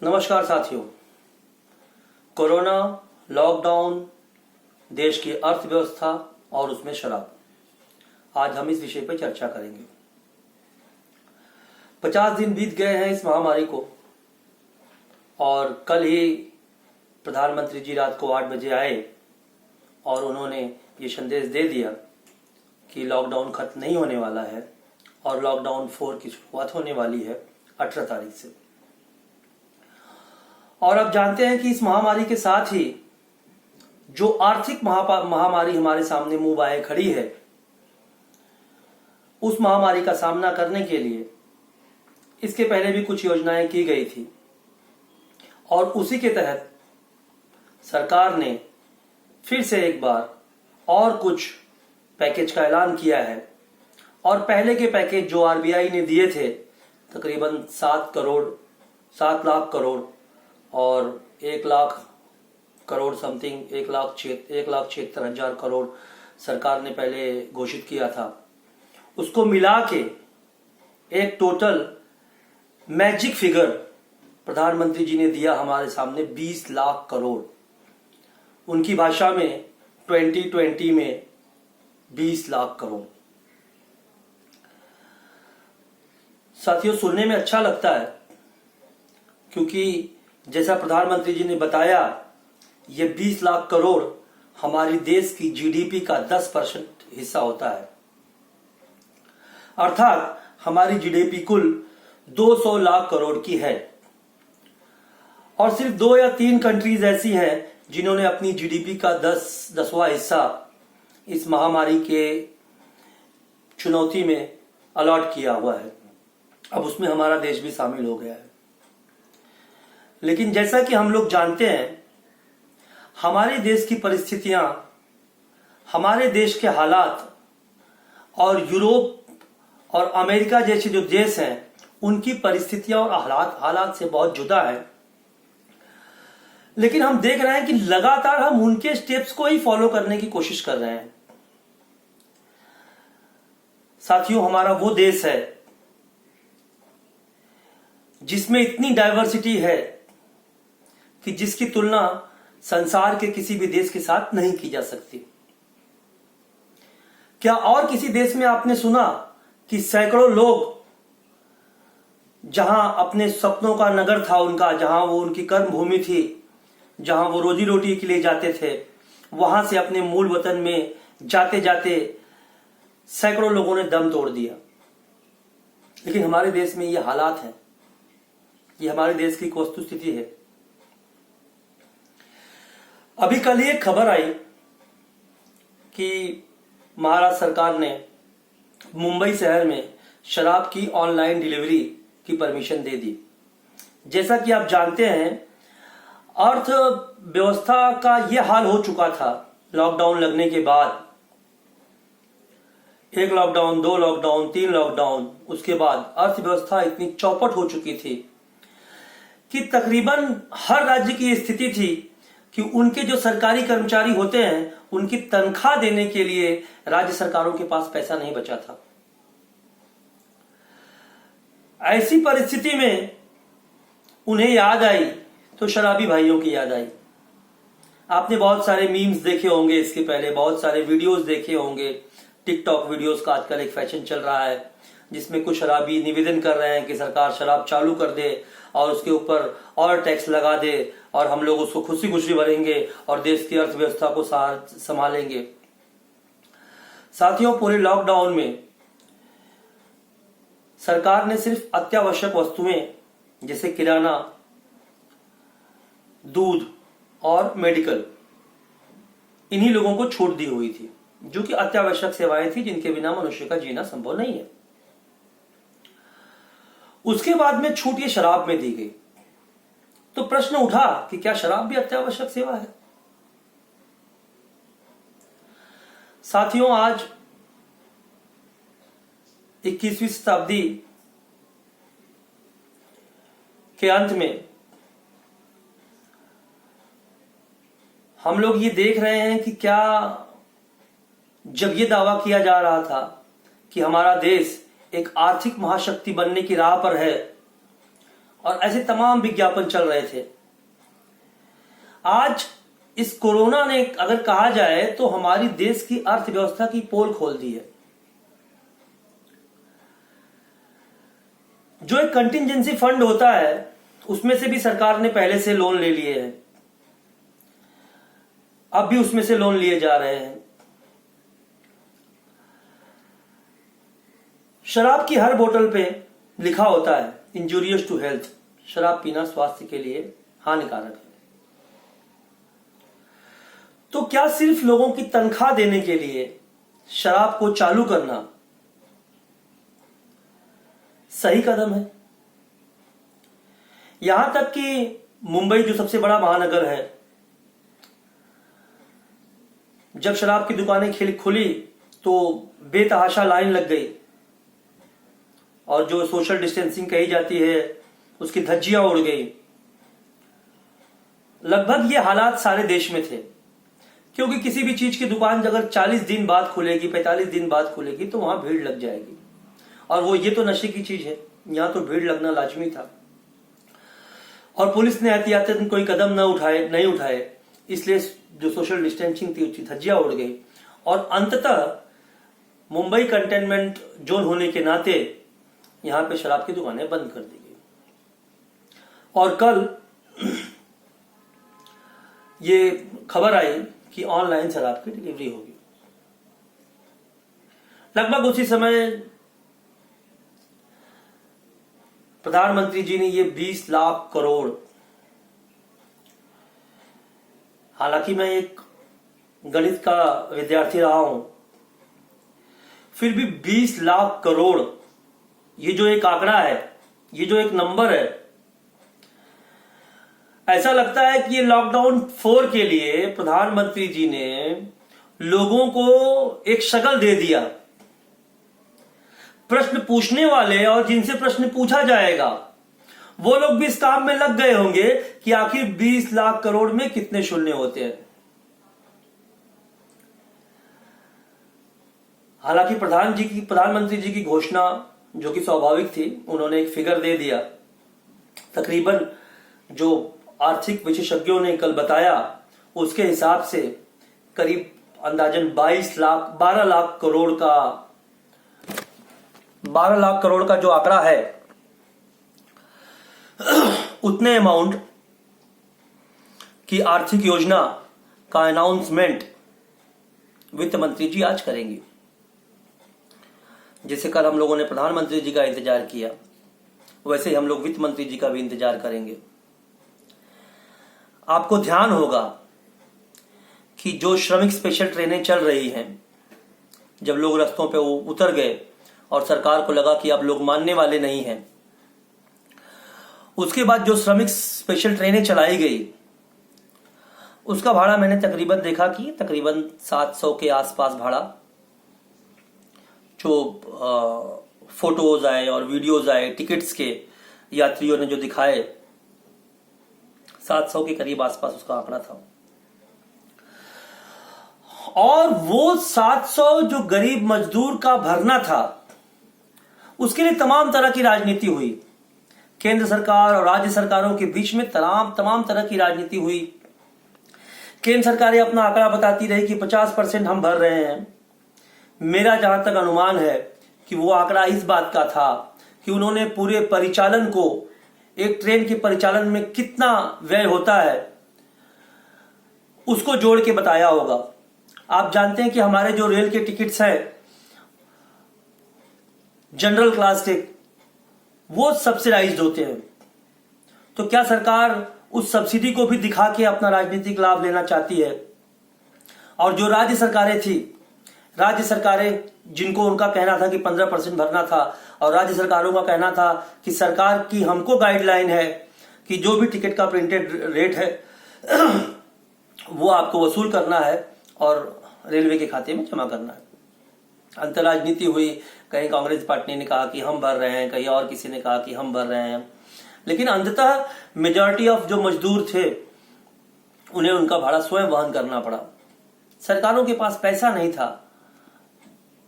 नमस्कार साथियों। Corona, lockdown, देश की अर्थव्यवस्था और उसमें शराब, आज हम इस विषय पर चर्चा करेंगे। 50 दिन बीत गए हैं इस महामारी को और कल ही प्रधानमंत्री जी रात को 8 बजे आए और उन्होंने ये संदेश दे दिया कि लॉकडाउन खत्म नहीं होने वाला है और लॉकडाउन 4 की शुरुआत होने वाली है 18 तारीख से। और अब जानते हैं कि इस महामारी के साथ ही जो आर्थिक महामारी हमारे सामने मुंह बाए खड़ी है, उस महामारी का सामना करने के लिए इसके पहले भी कुछ योजनाएं की गई थी और उसी के तहत सरकार ने फिर से एक बार और कुछ पैकेज का ऐलान किया है। और पहले के पैकेज जो आरबीआई ने दिए थे तकरीबन 7 लाख करोड़ और 1 लाख करोड़ समथिंग 1,76,000 करोड़ सरकार ने पहले घोषित किया था, उसको मिला के एक टोटल मैजिक फिगर प्रधानमंत्री जी ने दिया हमारे सामने 20 लाख करोड़। उनकी भाषा में 2020 में 20 लाख करोड़। साथियों, सुनने में अच्छा लगता है क्योंकि जैसा प्रधानमंत्री जी ने बताया, ये 20 लाख करोड़ हमारी देश की जीडीपी का 10% हिस्सा होता है। अर्थात हमारी जीडीपी कुल 200 लाख करोड़ की है और सिर्फ 2 या 3 कंट्रीज ऐसी हैं जिन्होंने अपनी जीडीपी का 10वां हिस्सा इस महामारी के चुनौती में अलॉट किया हुआ है। अब उसमें हमारा देश भी शामिल हो गया है। लेकिन जैसा कि हम लोग जानते हैं, हमारे देश की परिस्थितियां, हमारे देश के हालात और यूरोप और अमेरिका जैसे जो देश हैं, उनकी परिस्थितियां और हालात से बहुत जुदा है। लेकिन हम देख रहे हैं कि लगातार हम उनके स्टेप्स को ही फॉलो करने की कोशिश कर रहे हैं। साथियों, हमारा वो देश है जिसमें इतनी डाइवर्सिटी है कि जिसकी तुलना संसार के किसी भी देश के साथ नहीं की जा सकती। क्या और किसी देश में आपने सुना कि सैकड़ों लोग जहां अपने सपनों का नगर था उनका, जहां वो उनकी कर्म भूमि थी, जहां वो रोजी रोटी के लिए जाते थे, वहां से अपने मूल वतन में जाते जाते सैकड़ों लोगों ने दम तोड़ दिया। लेकिन हमारे देश में ये हालात हैं, ये हमारे देश की वस्तुस्थिति है। अभी कल ही एक खबर आई कि महाराष्ट्र सरकार ने मुंबई शहर में शराब की ऑनलाइन डिलीवरी की परमिशन दे दी। जैसा कि आप जानते हैं, अर्थव्यवस्था का यह हाल हो चुका था लॉकडाउन लगने के बाद। 1 लॉकडाउन, 2 लॉकडाउन, 3 लॉकडाउन, उसके बाद अर्थव्यवस्था इतनी चौपट हो चुकी थी कि तकरीबन हर राज्य की स्थिति थी कि उनके जो सरकारी कर्मचारी होते हैं, उनकी तनख्वाह देने के लिए राज्य सरकारों के पास पैसा नहीं बचा था। ऐसी परिस्थिति में उन्हें याद आई तो शराबी भाइयों की याद आई। आपने बहुत सारे मीम्स देखे होंगे, इसके पहले बहुत सारे वीडियोस देखे होंगे। टिकटॉक वीडियोस का आजकल एक फैशन चल रहा है जिसमें कुछ शराबी निवेदन कर रहे हैं कि सरकार शराब चालू कर दे और उसके ऊपर और टैक्स लगा दे और हम लोग उसको खुशी खुशी भरेंगे और देश की अर्थव्यवस्था को संभालेंगे। साथियों, पूरे लॉकडाउन में सरकार ने सिर्फ अत्यावश्यक वस्तुएं जैसे किराना, दूध और मेडिकल, इन्हीं लोगों को छूट दी हुई थी, जो कि अत्यावश्यक सेवाएं थी जिनके बिना मनुष्य का जीना संभव नहीं है। उसके बाद में छूट ये शराब में दी गई। तो प्रश्न उठा कि क्या शराब भी अत्यावश्यक सेवा है? साथियों, आज 21वीं शताब्दी के अंत में हम लोग ये देख रहे हैं कि क्या, जब ये दावा किया जा रहा था कि हमारा देश एक आर्थिक महाशक्ति बनने की राह पर है और ऐसे तमाम विज्ञापन चल रहे थे। आज इस कोरोना ने, अगर कहा जाए तो, हमारी देश की अर्थव्यवस्था की पोल खोल दी है। जो एक कंटिजेंसी फंड होता है, उसमें से भी सरकार ने पहले से लोन ले लिए हैं, अब भी उसमें से लोन लिए जा रहे हैं। शराब की हर बोतल पे लिखा होता है इंजूरियस टू हेल्थ, शराब पीना स्वास्थ्य के लिए हानिकारक है। तो क्या सिर्फ लोगों की तनख्वाह देने के लिए शराब को चालू करना सही कदम है? यहां तक कि मुंबई, जो सबसे बड़ा महानगर है, जब शराब की दुकानें खुली तो बेतहाशा लाइन लग गई और जो सोशल डिस्टेंसिंग कही जाती है उसकी धज्जियां उड़ गई। लगभग ये हालात सारे देश में थे, क्योंकि किसी भी चीज की दुकान अगर 40 दिन बाद खुलेगी, 45 दिन बाद खुलेगी, तो वहां भीड़ लग जाएगी। और वो ये तो नशे की चीज है, यहां तो भीड़ लगना लाजमी था। और पुलिस ने एहतियातन कोई कदम नहीं उठाए, इसलिए जो सोशल डिस्टेंसिंग थी उसकी धज्जियां उड़ गई और अंततः मुंबई कंटेनमेंट जोन होने के नाते यहां पे शराब की दुकानें बंद कर दी गई। और कल ये खबर आई कि ऑनलाइन शराब की डिलीवरी होगी। लगभग उसी समय प्रधानमंत्री जी ने ये 20 लाख करोड़, हालांकि मैं एक गणित का विद्यार्थी रहा हूं, फिर भी 20 लाख करोड़, ये जो एक आंकड़ा है, ये जो एक नंबर है, ऐसा लगता है कि ये लॉकडाउन 4 के लिए प्रधानमंत्री जी ने लोगों को एक शक्ल दे दिया। प्रश्न पूछने वाले और जिनसे प्रश्न पूछा जाएगा वो लोग भी इस काम में लग गए होंगे कि आखिर 20 लाख करोड़ में कितने शून्य होते हैं। हालांकि प्रधानमंत्री जी की घोषणा, जो कि स्वाभाविक थी, उन्होंने एक फिगर दे दिया। तकरीबन जो आर्थिक विशेषज्ञों ने कल बताया, उसके हिसाब से करीब अंदाजन 12 लाख करोड़ का जो आंकड़ा है, उतने अमाउंट की आर्थिक योजना का अनाउंसमेंट वित्त मंत्री जी आज करेंगे। जैसे कल हम लोगों ने प्रधानमंत्री जी का इंतजार किया, वैसे ही हम लोग वित्त मंत्री जी का भी इंतजार करेंगे। आपको ध्यान होगा कि जो श्रमिक स्पेशल ट्रेनें चल रही हैं, जब लोग रास्तों पे उतर गए और सरकार को लगा कि अब लोग मानने वाले नहीं हैं, उसके बाद जो श्रमिक स्पेशल ट्रेनें चलाई गई, उसका भाड़ा मैंने तकरीबन देखा कि तकरीबन 700 के आसपास भाड़ा, जो फोटोज आए और वीडियोज आए टिकट्स के, यात्रियों ने जो दिखाए, 700 के करीब आसपास उसका आंकड़ा था। और वो 700 जो गरीब मजदूर का भरना था, उसके लिए तमाम तरह की राजनीति हुई। केंद्र सरकार और राज्य सरकारों के बीच में तमाम तरह की राजनीति हुई। केंद्र सरकारें अपना आंकड़ा बताती रही कि 50% हम भर रहे हैं। मेरा जहां तक अनुमान है कि वो आंकड़ा इस बात का था कि उन्होंने पूरे परिचालन को, एक ट्रेन के परिचालन में कितना व्यय होता है, उसको जोड़ के बताया होगा। आप जानते हैं कि हमारे जो रेल के टिकट्स हैं, जनरल क्लास के, वो सब्सिडाइज्ड होते हैं। तो क्या सरकार उस सब्सिडी को भी दिखा के अपना राजनीतिक लाभ लेना चाहती है? और जो राज्य सरकारें जिनको उनका कहना था कि 15% भरना था, और राज्य सरकारों का कहना था कि सरकार की हमको गाइडलाइन है कि जो भी टिकट का प्रिंटेड रेट है वो आपको वसूल करना है और रेलवे के खाते में जमा करना है। अंतर्राजनीति हुई, कहीं कांग्रेस पार्टी ने कहा कि हम भर रहे हैं, कहीं और किसी ने कहा कि हम भर रहे हैं, लेकिन अंततः मेजॉरिटी ऑफ जो मजदूर थे उन्हें उनका भाड़ा स्वयं वहन करना पड़ा। सरकारों के पास पैसा नहीं था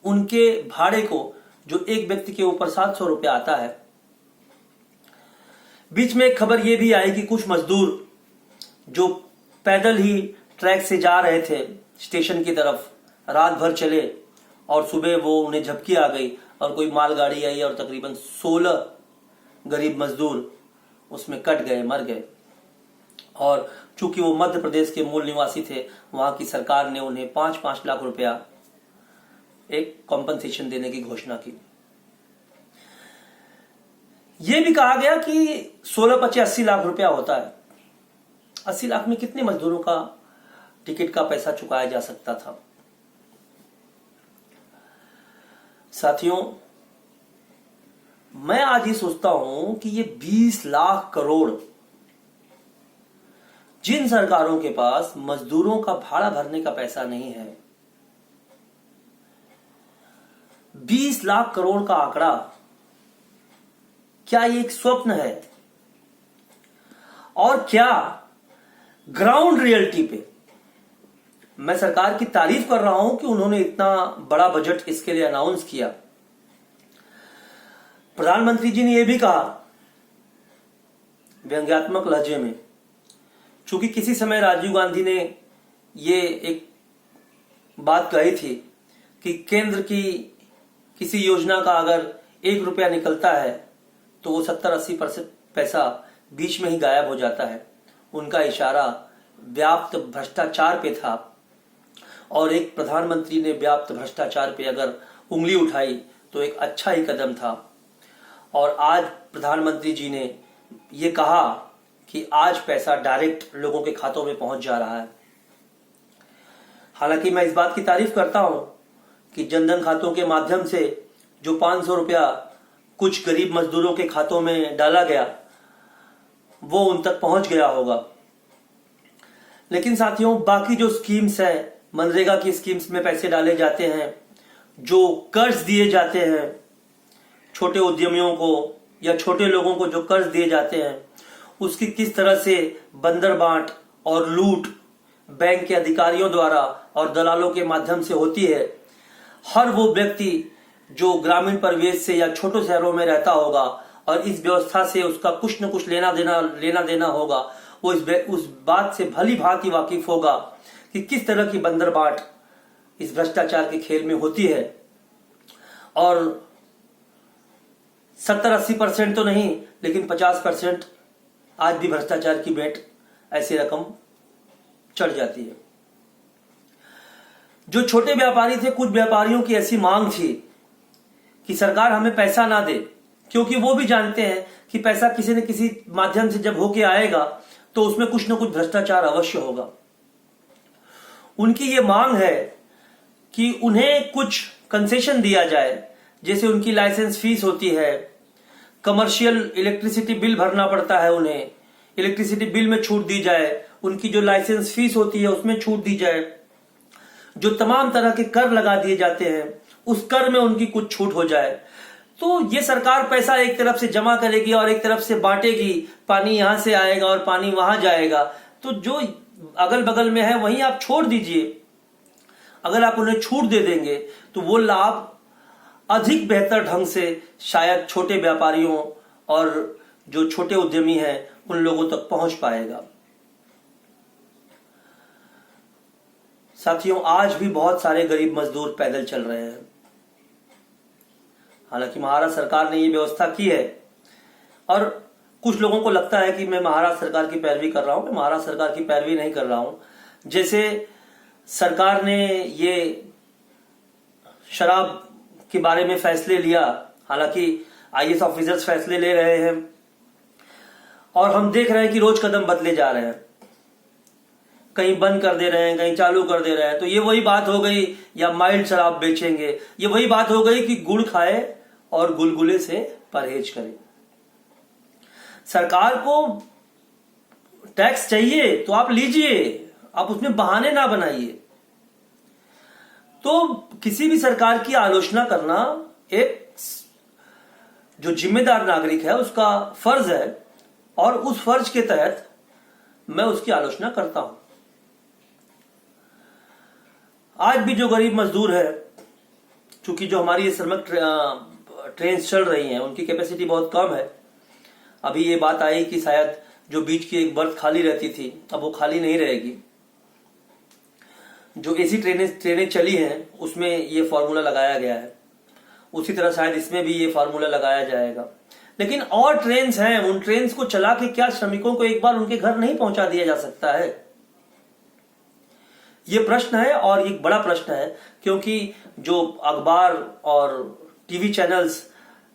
उनके भाड़े को, जो एक व्यक्ति के ऊपर 700 रुपया आता है, बीच में एक खबर यह भी आई कि कुछ मजदूर जो पैदल ही ट्रैक से जा रहे थे स्टेशन की तरफ, रात भर चले और सुबह वो उन्हें झपकी आ गई और कोई मालगाड़ी आई और तकरीबन 16 गरीब मजदूर उसमें कट गए, मर गए। और चूंकि वो मध्य प्रदेश के मूल निवासी थे, वहां की सरकार ने उन्हें 5-5 लाख रुपया एक कॉम्पनसेशन देने की घोषणा की। यह भी कहा गया कि 16-25-80 लाख रुपया होता है। 80 लाख में कितने मजदूरों का टिकट का पैसा चुकाया जा सकता था? साथियों, मैं आज ये सोचता हूं कि ये 20 लाख करोड़ जिन सरकारों के पास मजदूरों का भाड़ा भरने का पैसा नहीं है, 20 लाख करोड़ का आंकड़ा, क्या ये एक स्वप्न है? और क्या ग्राउंड रियलिटी पे मैं सरकार की तारीफ कर रहा हूं कि उन्होंने इतना बड़ा बजट इसके लिए अनाउंस किया। प्रधानमंत्री जी ने यह भी कहा व्यंग्यात्मक लहजे में, चूंकि किसी समय राजीव गांधी ने ये एक बात कही थी कि केंद्र की किसी योजना का अगर 1 रुपया निकलता है तो वो 70-80% पैसा बीच में ही गायब हो जाता है। उनका इशारा व्याप्त भ्रष्टाचार पे था और एक प्रधानमंत्री ने व्याप्त भ्रष्टाचार पे अगर उंगली उठाई तो एक अच्छा ही कदम था। और आज प्रधानमंत्री जी ने ये कहा कि आज पैसा डायरेक्ट लोगों के खातों में पहुंच जा रहा है। हालांकि मैं इस बात की तारीफ करता हूं कि जनधन खातों के माध्यम से जो 500 रुपया कुछ गरीब मजदूरों के खातों में डाला गया वो उन तक पहुंच गया होगा। लेकिन साथियों, बाकी जो स्कीम्स है, मनरेगा की स्कीम्स में पैसे डाले जाते हैं, जो कर्ज दिए जाते हैं छोटे उद्यमियों को या छोटे लोगों को जो कर्ज दिए जाते हैं, उसकी किस तरह से बंदरबांट और लूट बैंक के अधिकारियों द्वारा और दलालों के माध्यम से होती है। हर वो व्यक्ति जो ग्रामीण परिवेश से या छोटे शहरों में रहता होगा और इस व्यवस्था से उसका कुछ न कुछ लेना देना होगा, वो उस बात से भली भांति वाकिफ होगा कि किस तरह की बंदरबाट इस भ्रष्टाचार के खेल में होती है। और 70-80% तो नहीं, लेकिन 50% आज भी भ्रष्टाचार की भेंट ऐसी रकम चढ़ जाती है। जो छोटे व्यापारी थे, कुछ व्यापारियों की ऐसी मांग थी कि सरकार हमें पैसा ना दे, क्योंकि वो भी जानते हैं कि पैसा किसी न किसी माध्यम से जब होके आएगा तो उसमें कुछ न कुछ भ्रष्टाचार अवश्य होगा। उनकी ये मांग है कि उन्हें कुछ कंसेशन दिया जाए, जैसे उनकी लाइसेंस फीस होती है, कमर्शियल इलेक्ट्रिसिटी बिल भरना पड़ता है, उन्हें इलेक्ट्रिसिटी बिल में छूट दी जाए, उनकी जो लाइसेंस फीस होती है उसमें छूट दी जाए, जो तमाम तरह के कर लगा दिए जाते हैं उस कर में उनकी कुछ छूट हो जाए। तो ये सरकार पैसा एक तरफ से जमा करेगी और एक तरफ से बांटेगी, पानी यहां से आएगा और पानी वहां जाएगा। तो जो अगल बगल में है वहीं आप छोड़ दीजिए। अगर आप उन्हें छूट दे देंगे तो वो लाभ अधिक बेहतर ढंग से शायद छोटे व्यापारियों और जो छोटे उद्यमी हैं उन लोगों तक पहुंच पाएगा। साथियों, आज भी बहुत सारे गरीब मजदूर पैदल चल रहे हैं। हालांकि महाराष्ट्र सरकार ने ये व्यवस्था की है और कुछ लोगों को लगता है कि मैं महाराष्ट्र सरकार की पैरवी कर रहा हूं। मैं महाराष्ट्र सरकार की पैरवी नहीं कर रहा हूं। जैसे सरकार ने ये शराब के बारे में फैसले लिया, हालांकि आईएएस ऑफिसर्स फैसले ले रहे हैं और हम देख रहे हैं कि रोज कदम बदले जा रहे हैं, कहीं बंद कर दे रहे हैं, कहीं चालू कर दे रहे हैं। तो ये वही बात हो गई, या माइल्ड शराब बेचेंगे, ये वही बात हो गई कि गुड़ खाए और गुलगुले से परहेज करें। सरकार को टैक्स चाहिए तो आप लीजिए, आप उसमें बहाने ना बनाइए। तो किसी भी सरकार की आलोचना करना एक जो जिम्मेदार नागरिक है उसका फर्ज है और उस फर्ज के तहत मैं उसकी आलोचना करता हूं। आज भी जो गरीब मजदूर है, चूंकि जो हमारी ये श्रमिक ट्रेन चल रही हैं उनकी कैपेसिटी बहुत कम है, अभी ये बात आई कि शायद जो बीच की एक बर्थ खाली रहती थी अब वो खाली नहीं रहेगी। जो एसी ट्रेनें चली हैं उसमें ये फॉर्मूला लगाया गया है, उसी तरह शायद इसमें भी ये फार्मूला लगाया जाएगा। लेकिन और ट्रेन्स हैं, उन ट्रेन्स को चला के क्या श्रमिकों को एक बार उनके घर नहीं पहुंचा दिया जा सकता है? ये प्रश्न है और एक बड़ा प्रश्न है, क्योंकि जो अखबार और टीवी चैनल्स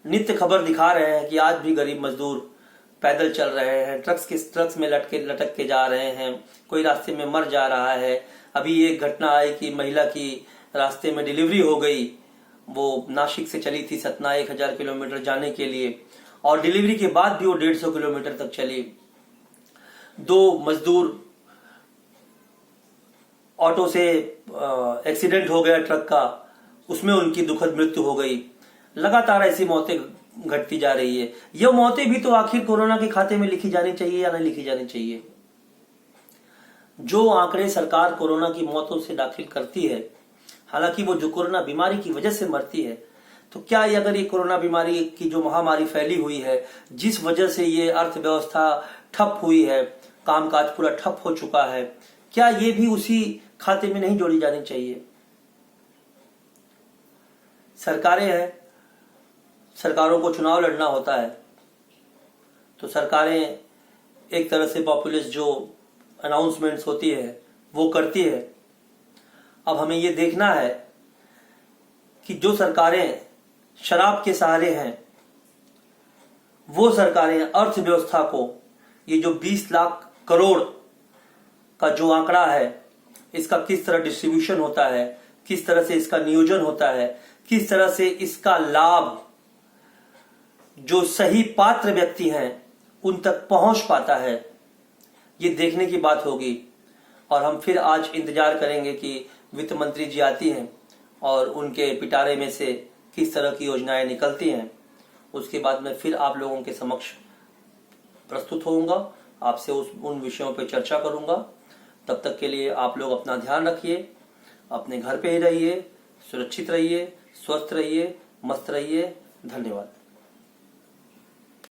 नित्य खबर दिखा रहे हैं कि आज भी गरीब मजदूर पैदल चल रहे हैं, ट्रक्स में लटक के जा रहे हैं, कोई रास्ते में मर जा रहा है। अभी एक घटना आई कि महिला की रास्ते में डिलीवरी हो गई, वो नासिक से चली थी सतना 1000 किलोमीटर जाने के लिए, और डिलीवरी के बाद भी वो 150 किलोमीटर तक चली। 2 मजदूर ऑटो से एक्सीडेंट हो गया ट्रक का, उसमें उनकी दुखद मृत्यु हो गई। लगातार ऐसी मौतें घटती जा रही है। ये मौतें भी तो आखिर कोरोना के खाते में लिखी जानी चाहिए या नहीं लिखी जानी चाहिए? जो आंकड़े सरकार कोरोना की मौतों से दाखिल करती है, हालांकि वो जो कोरोना बीमारी की वजह से मरती है, तो क्या ये अगर ये कोरोना बीमारी की जो महामारी फैली हुई है, जिस वजह से ये अर्थव्यवस्था ठप हुई है, कामकाज पूरा ठप हो चुका है, क्या ये भी उसी खाते में नहीं जोड़ी जानी चाहिए? सरकारें हैं, सरकारों को चुनाव लड़ना होता है, तो सरकारें एक तरह से पॉपुलिस्ट जो अनाउंसमेंट्स होती है वो करती है। अब हमें ये देखना है कि जो सरकारें शराब के सहारे हैं, वो सरकारें अर्थव्यवस्था को, ये जो 20 लाख करोड़ का जो आंकड़ा है, इसका किस तरह डिस्ट्रीब्यूशन होता है, किस तरह से इसका नियोजन होता है, किस तरह से इसका लाभ जो सही पात्र व्यक्ति हैं उन तक पहुंच पाता है, ये देखने की बात होगी। और हम फिर आज इंतजार करेंगे कि वित्त मंत्री जी आती हैं और उनके पिटारे में से किस तरह की योजनाएं निकलती हैं। उसके बाद मैं फिर आप लोगों के समक्ष प्रस्तुत होऊंगा, आपसे उन विषयों पर चर्चा करूंगा। तब तक के लिए आप लोग अपना ध्यान रखिए, अपने घर पे ही रहिए, सुरक्षित रहिए, स्वस्थ रहिए, मस्त रहिए। धन्यवाद।